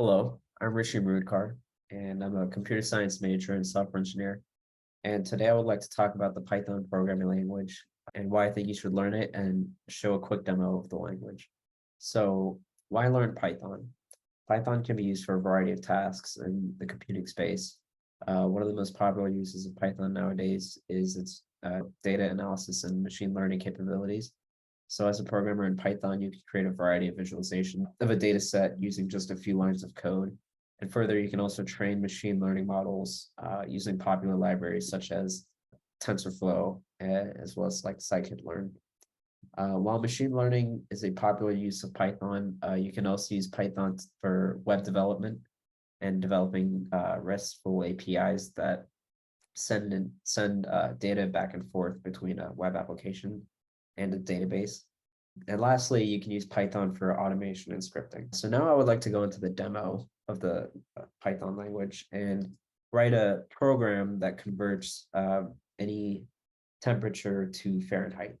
Hello, I'm Rishi Murudkar, and I'm a computer science major and software engineer. And today I would like to talk about the Python programming language and why I think you should learn it and show a quick demo of the language. So why learn Python? Python can be used for a variety of tasks in the computing space. One of the most popular uses of Python nowadays is its data analysis and machine learning capabilities. So as a programmer in Python, you can create a variety of visualization of a data set using just a few lines of code. And further, you can also train machine learning models using popular libraries such as TensorFlow, as well as like scikit-learn. While machine learning is a popular use of Python, you can also use Python for web development and developing RESTful APIs that send data back and forth between a web application and a database. And lastly, you can use Python for automation and scripting. So now I would like to go into the demo of the Python language and write a program that converts any temperature to Fahrenheit.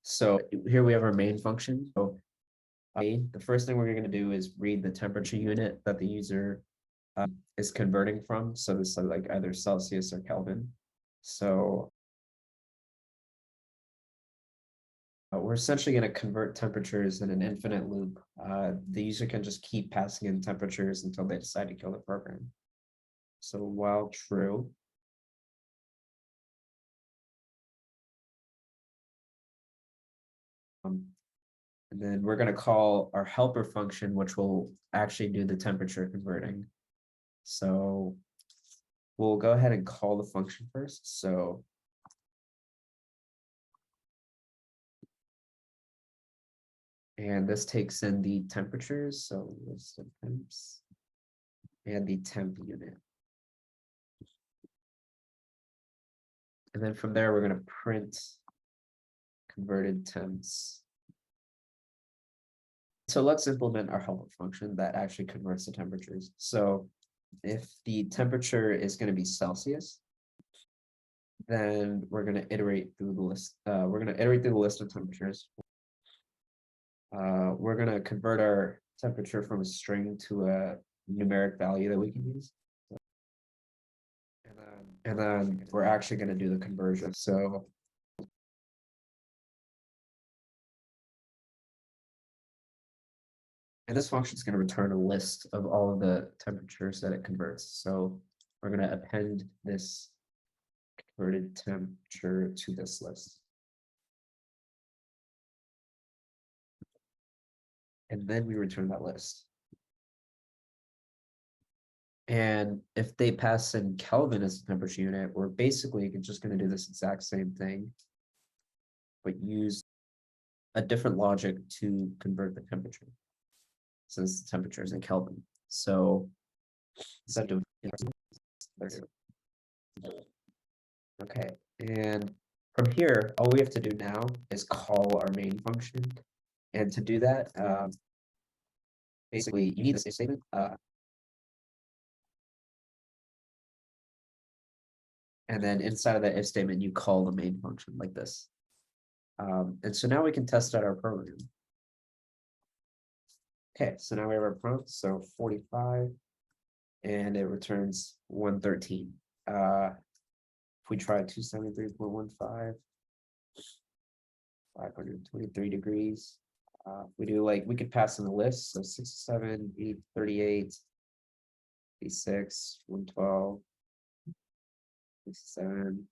So here we have our main function. So the first thing we're going to do is read the temperature unit that the user is converting from. So this is like either Celsius or Kelvin. So we're essentially going to convert temperatures in an infinite loop. The user can just keep passing in temperatures until they decide to kill the program. So while true, and then we're going to call our helper function, which will actually do the temperature converting. So we'll go ahead and call the function first. So and this takes in the temperatures. So list of temps and the temp unit. And then from there, we're going to print converted temps. So let's implement our helper function that actually converts the temperatures. So if the temperature is going to be Celsius, then we're going to iterate through the list. We're going to iterate through the list of temperatures. We're going to convert our temperature from a string to a numeric value that we can use. And then we're actually going to do the conversion. So and this function is going to return a list of all of the temperatures that it converts. So we're going to append this converted temperature to this list. And then we return that list. And if they pass in Kelvin as the temperature unit, we're basically just going to do this exact same thing, but use a different logic to convert the temperature, since the temperature is in Kelvin. So instead of okay, and from here, all we have to do now is call our main function. And to do that, basically, you need this if statement. And then inside of that if statement, you call the main function like this. And so now we can test out our program. Okay, so now we have our prompt. So 45, and it returns 113. If we try 273.15, 523 degrees. We do like, we could pass in the list. So 67, 8, 38, 86, 112, 67,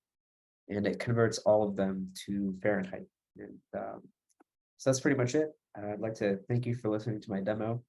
and it converts all of them to Fahrenheit. And so that's pretty much it. I'd like to thank you for listening to my demo.